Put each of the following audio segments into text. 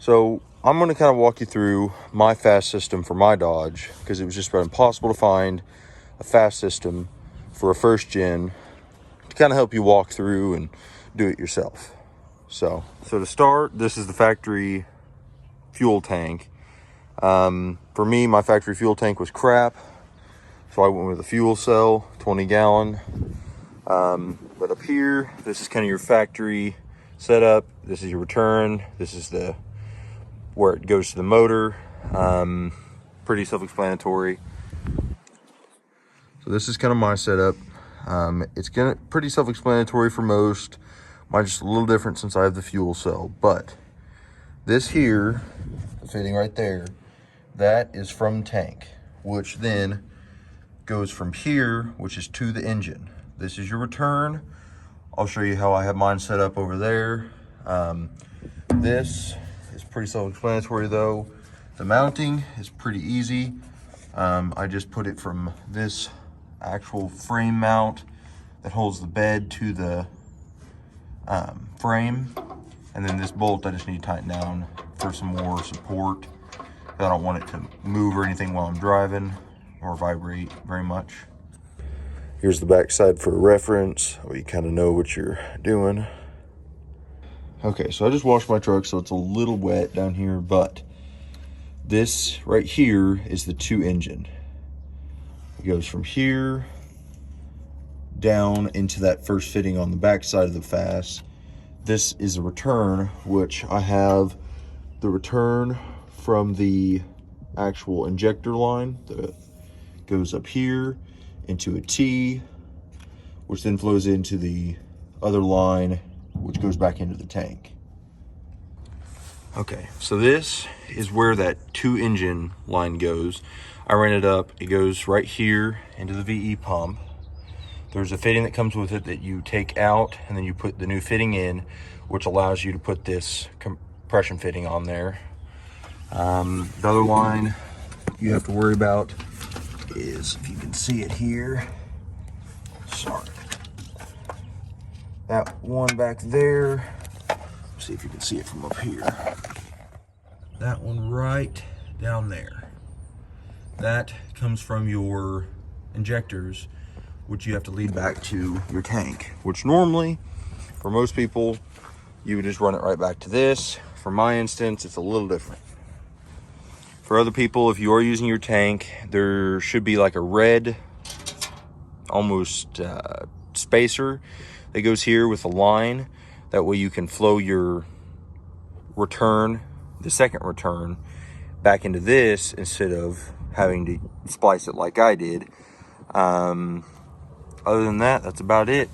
So I'm going to kind of walk you through my fass system for my Dodge, because it was just about impossible to find a fass system for a first gen to kind of help you walk through and do it yourself. So to start, this is the factory fuel tank. For me, my factory fuel tank was crap, so I went with a fuel cell, 20 gallon. But up here, this is kind of your factory setup. This is your return. This is where it goes to the motor. Pretty self-explanatory. So this is kind of my setup. It's pretty self-explanatory for most. Mine's just a little different since I have the fuel cell. But this here, the fitting right there, that is from tank, which then goes from here, which is to the engine. This is your return. I'll show you how I have mine set up over there. This is pretty self-explanatory though. The mounting is pretty easy. I just put it from this actual frame mount that holds the bed to the frame, and then this bolt I just need to tighten down for some more support. I don't want it to move or anything while I'm driving or vibrate very much. Here's the back side for reference, where you kind of know what you're doing. Okay, so I just washed my truck, so it's a little wet down here, but this right here is the 2 engine. It goes from here down into that first fitting on the back side of the fass. This is a return, which I have the return from the actual injector line that goes up here into a T, which then flows into the other line, which goes back into the tank. Okay, so this is where that 2 engine line goes. I ran it up. It goes right here into the VE pump. There's a fitting that comes with it that you take out, and then you put the new fitting in, which allows you to put this compression fitting on there. The other line you have to worry about is, if you can see it here, sorry, that one back there. Let's see if you can see it from up here. That one right down there. That comes from your injectors, which you have to lead back to your tank, which normally, for most people, you would just run it right back to this. For my instance, it's a little different. For other people, if you are using your tank, there should be like a red, almost spacer that goes here with a line. That way you can flow your return, the second return, back into this instead of having to splice it like I did. Other than that, that's about it.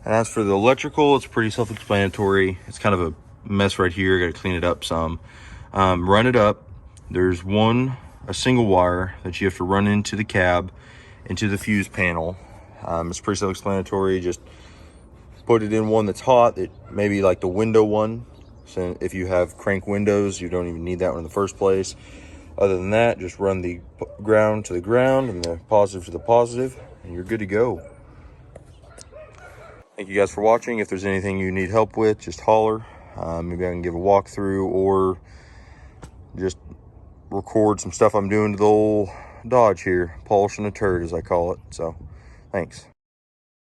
And as for the electrical, it's pretty self-explanatory. It's kind of a mess right here. I gotta clean it up some. Run it up. There's a single wire that you have to run into the cab, into the fuse panel. It's pretty self-explanatory. Just put it in one that's hot, that maybe like the window one. So if you have crank windows, you don't even need that one in the first place. Other than that, just run the ground to the ground and the positive to the positive, and you're good to go. Thank you guys for watching. If there's anything you need help with, just holler. Maybe I can give a walkthrough or just record some stuff I'm doing to the old Dodge here, polishing a turd as I call it. So thanks.